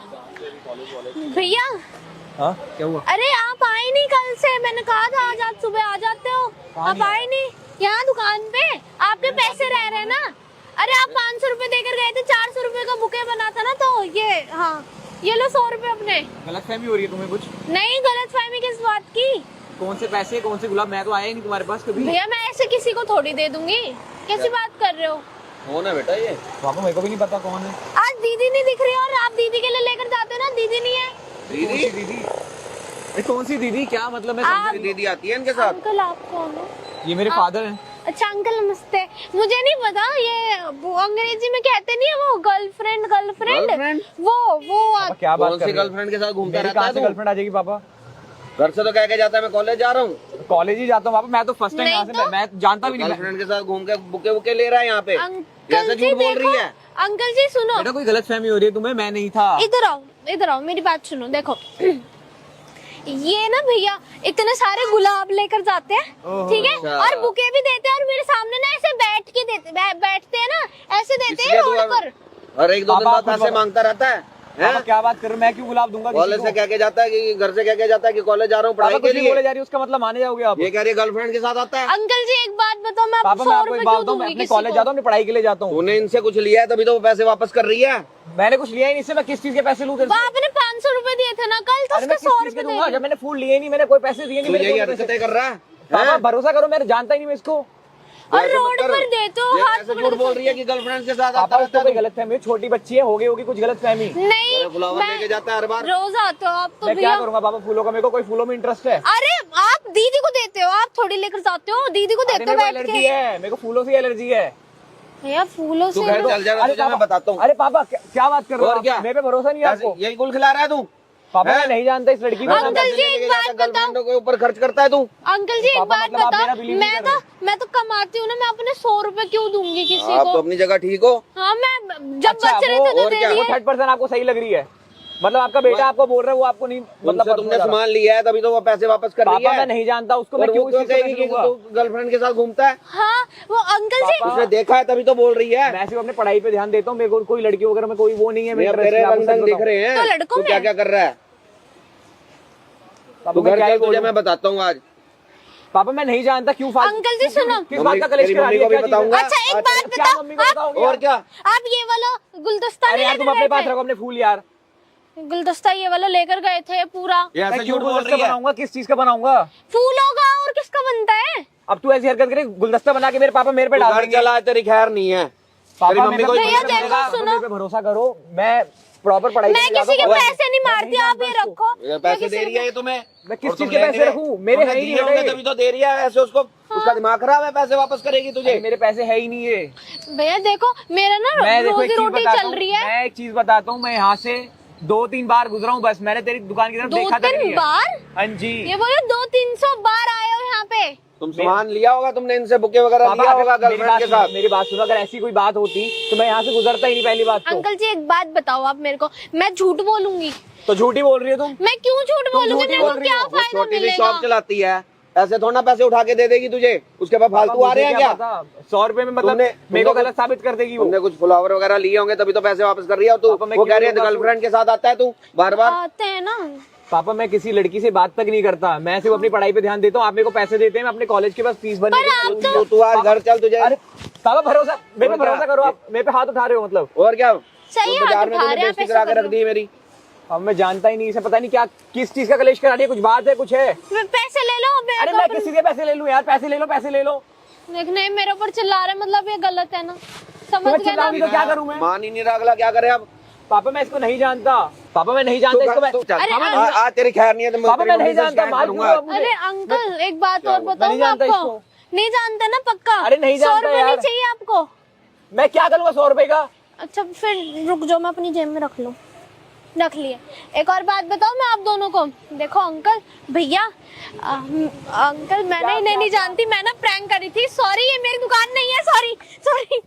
भैया हाँ क्या हुआ? अरे आप आए नहीं कल से, मैंने कहा था आज आप सुबह आ जाते हो, आप आए नहीं। यहाँ दुकान पे आपके पैसे रह रहे हैं ना। अरे आप 500 रुपए देकर गए थे, 400 रुपए का बुके बना था ना, तो ये हाँ ये लो 100 रुपए अपने। गलतफहमी हो रही है तुम्हें कुछ? नहीं गलतफहमी किस बात की? कौन से पैसे कौन से गुलाब? मैं तो आया ही नहीं तुम्हारे पास कभी। भैया मैं ऐसे किसी को थोड़ी दे दूंगी, कैसी बात कर रहे हो? कौन है बेटा ये? पापा मेरे को भी नहीं पता कौन है। आज दीदी नहीं दिख रही और आप दीदी के लिए लेकर जाते हो ना, दीदी नहीं है। दीदी? दीदी कौन सी दीदी? क्या मतलब? मैं आप- समझ दीदी आती है इनके साथ? अंकल आप कौन हो? ये मेरे फादर हैं। अच्छा अंकल नमस्ते। मुझे नहीं पता, ये वो अंग्रेजी में कहते नहीं है वो गर्लफ्रेंड गर्लफ्रेंड? वो पापा क्या बात कौन कर सी रहे हो? गर्लफ्रेंड के साथ घूमता मेरी रहता कहाँ है से तू? गर्लफ्रेंड आ जाएगी पापा? घर से तो कह के जाता है मैं कॉलेज जा रहा हूँ। कॉलेज ही जाता हूँ पापा, मैं तो फर्स्ट टाइम नहीं यहाँ से तो? मैं जानता भी नहीं। गर्लफ्रेंड के साथ घूम के बुके बुके ले रहा है यहाँ पे। अंकल कैसे जी झूठ बोल देखो, रही है? अंकल जी सुनो, बेटा कोई गलतफहमी हो रही है तुम्हें, मैं नहीं था। इधर आओ मेरी बात सुनो। देखो ये ना भैया इतने सारे गुलाब लेकर जाते हैं, ठीक है, अच्छा। और बुके भी देते हैं, और मेरे सामने ना ऐसे बैठ के बैठते हैं ना, ऐसे देते हैं इसलिए तू रोड पर। और एक दो दिन पापा, बाद पैसे पापा- मांगता रहता है पापा क्या बात कर रहे हो? मैं क्यों गुलाब दूंगा किसी कॉलेज को? से कह के जाता है कि घर से कह के जाता है कि कॉलेज जा रहा हूँ पापा पढ़ाई कुछ के भी लिए। बोले जा रही है, उसका मतलब माने जाओगे आप? ये कह रही है गर्लफ्रेंड के साथ आता है। अंकल जी एक बात बताओ, मैं पापा आपको मैं 100 आपको रुपए एक बात क्यों बताऊं, मैं दूंगी अपने किसी कॉलेज को? जाता हूँ, अपनी पढ़ाई के लिए जाता हूँ। तूने इनसे कुछ लिया है तभी तो वो पैसे वापस कर रही है। मैंने कुछ लिया ही नहीं इससे, मैं किस चीज के पैसे लूं तेरे वो से? आपने 500 रुपए दिए थे ना कल, तो अरे मैं उसके किस 100 चीज के रुपए दूंगा? दे जब मैंने फूड लिए नहीं, मैंने कोई पैसे दिए नहीं। तू मेरे यही को पैसे- हरकतें कर रहा है? पापा भरोसा करो, मैं जानता ही नहीं मैं इसको। और ऐसे मत रोड कर। पर देते हो, ये हाथ ऐसे पकड़ झूठ बोल रही है कि गर्लफ्रेंड के साथ पापा आता उसको रहता कोई है। गलत फहमी, छोटी बच्ची है, होगी कुछ गलत फहमी। नहीं फ्लावर लेके जाता है हर बार। रोज आते हो आप तो मैं क्या भैया। करूंगा पापा फूलों का? मेरे को कोई फूलों में इंटरेस्ट है? अरे आप दीदी को देते हो, आप थोड़ी लेकर जाते हो, दीदी को अरे देते हो मेरे को बैठ एलर्जी के। है, मेरे को फूलों से एलर्जी है। भैया फूलों तू से घर चल जा, तुझे मैं बताता हूँ। अरे पापा क्या बात कर रहे हो और आप? क्या? मेरे पे भरोसा नहीं है आपको? यही गुल खिला रहा है तू? पापा हैं? मैं नहीं जानता इस लड़की को। अंकल जी, एक बात बताओ। गर्लफ्रेंड के ऊपर खर्च करता है तू? अंकल जी एक पापा, बात मतलब आप मेरा बताओ, believe नहीं कर रहे। मैं तो कमाती हूँ ना, मैं अपने 100 रुपए क्यों दूंगी किसी आप को? तो अपनी जगह ठीक हो। हाँ मैं जब अच्छा, बच रहे वो थे तो और दे क्या? वो दिए। थर्ड पर्सन आपको सही लग रही है? मतलब आपका बेटा आपको बोल रहा है, वो आपको नहीं मतलब तुमसे तुमने सामान लिया है तभी तो वो पैसे वापस कर रही पापा है। मैं नहीं जानता उसको, मैं और क्यों वो इस क्यों चीज़ को कहेगी पैसे कि दूंगा? तू गर्लफ्रेंड के साथ घूमता है? हाँ वो अंकल जी, उसने देखा है तभी तो बोल रही है। मैं सिर्फ अपने पढ़ाई पे ध्यान देता हूँ, मेरे को कोई लड़की वगैरह में कोई वो नहीं है। मेरे interest तेरे है, आपको रंग सच ढंग दिख बताऊं। रहे हैं। तो लड़कों तू में- क्या क्या कर रहा है? पापा तू मैं घर क्या ही चल, तुझे बोलूं? मैं बताता हूँ आज। पापा मैं नहीं जानता क्यों अंकल जी सुनो, किस बात का कलेश तेरी करा रही मम्मी है? को भी क्या चीज़ है? बताऊंगा। अच्छा एक अच्छा, बात क्या बताओ, मम्मी को बताओगे? और क्या? आप ये वाला गुलदस्ता अरे नहीं यार तुम लेकर अपने गए पास थे? रखो अपने फूल यार। गुलदस्ता ये वाला लेकर गए थे पूरा। ये मैं ऐसे क्यों झूठ बोल गुलदस्ता रही है। बनाऊंगा? किस चीज का बनाऊंगा? फूलों का, और किसका बनता है? अब तू ऐसी हरकत करे, गुलदस्ता बना के मेरे पापा मेरे पे तू डाल घर देंगे। चला है, तेरी खैर नहीं है। तेरी पापा मम्मी मेरे को पे भैया भरोसा देखो, करो, सुनो। मेरे पे भरोसा करो, मैं प्रॉपर पढ़ाई मैं करके किसी के जाता हूँ। पैसे नहीं मारती, आप ये रखो। ये मैं पैसे किसी दे रही है ये तुम्हें? मैं किस और तुम चीज के ले पैसे नहीं रखूं? मेरे तुमने है ही दिए नहीं होंगे बेटे। तभी तो दे रही है ऐसे उसको। उसका दिमाग खराब है, पैसे वापस करेगी तुझे। मेरे पैसे है ही नहीं है। भैया देखो मेरा ना मैं देखो एक रोजी चीज रोटी बताता चल हूँ, रही है। मैं एक चीज बताता हूँ, मैं यहाँ से 2-3 बार गुजरा हूँ बस, मैंने तेरी दुकान की तरफ देखा तक नहीं 2-3 है। बार? हाँ जी। ये बोलो 200-300 बार आए हो यहाँ पे। तुम सामान लिया होगा, तुमने इनसे बुके वगैरह पापा लिया होगा अगर मेरी गर्लफ्रेंड के साथ। मेरी बात सुनो, अगर ऐसी कोई बात होती तो मैं यहाँ से गुजरता ही नहीं। पहली बात तो अंकल जी एक बात बताओ आप मेरे को, मैं झूठ बोलूंगी? तो झूठी बोल रही हो तुम। मैं क्यों झूठ तुम बोलूंगी? झूठी मेरे को बोल रही क्या हो। वो फायदा छोटी सी मिलेगा? शॉप चलाती है, ऐसे थोड़ा ना पैसे उठा के दे देगी तुझे। उसके बाद फालतू आ रहे हैं क्या? 100 रुपए में मतलब मेरे को गलत साबित कर देगी वो। तुमने कुछ फ्लावर वगैरह लिए होंगे तभी तो पैसे वापस कर रही है। और तू पापा, मैं वो क्यों कह रही है दूंगा? गर्लफ्रेंड के साथ आता है तू बार बार। आते हैं ना। पापा मैं किसी लड़की से बात तक नहीं करता, मैं सिर्फ अपनी पढ़ाई पे ध्यान देता हूँ। आप मेरे को पैसे देते हैं, मैं अपने कॉलेज के पास फीस भरने पर आप के लिए। तू आज घर चल, तुझे अरे पापा भरोसा, मेरे पे और क्या? भरोसा करो, आप मेरे पे हाथ उठा रहे हो मतलब। और क्या? सही तू हाथ बाजार में उठा तूने रहे हैं, बेइज्जती पैसे करा के कर रख दी है मेरी। अब मैं जानता ही नहीं, इसे पता नहीं क्या किस चीज का कलेश करा रही है, कुछ बात है कुछ है। पैसे ले लो मेरे अरे को मैं अपन- किसी के पैसे ले लूं यार? पैसे ले लो, पैसे ले लो। देख नहीं मेरे ऊपर चिल्ला रहे, मतलब ये गलत है ना, तो समझ मैं गए ना? चिल्लाऊंगी तो क्या करूं मैं? मान ही नहीं रहा, अगला क्या करे अब? पापा मैं इसको नहीं जानता, पापा मैं नहीं जानता इसको। मैं अरे आज तेरी खैर नहीं है तो मैं पापा तेरी मैं मम्मी नहीं से जानता, शिकायत मार करूंगा। दूंगा। अरे अंकल एक बात और बताओ नहीं मैं जानता आपको। इसको। नहीं जानता ना पक्का? अरे नहीं 100 जानता रुपए यार। नहीं चाहिए आपको? मैं क्या करूंगा 100 रुपए का? अच्छा फिर रुक जाओ, मैं अपनी जेब में रख लूं। रख लिए। एक और बात बताओ मैं आप दोनों को, देखो अंकल भैया अंकल मैंने इन्हें नहीं जानती, मैं ना प्रैंक करी थी। सॉरी ये मेरी दुकान नहीं है, सॉरी सॉरी।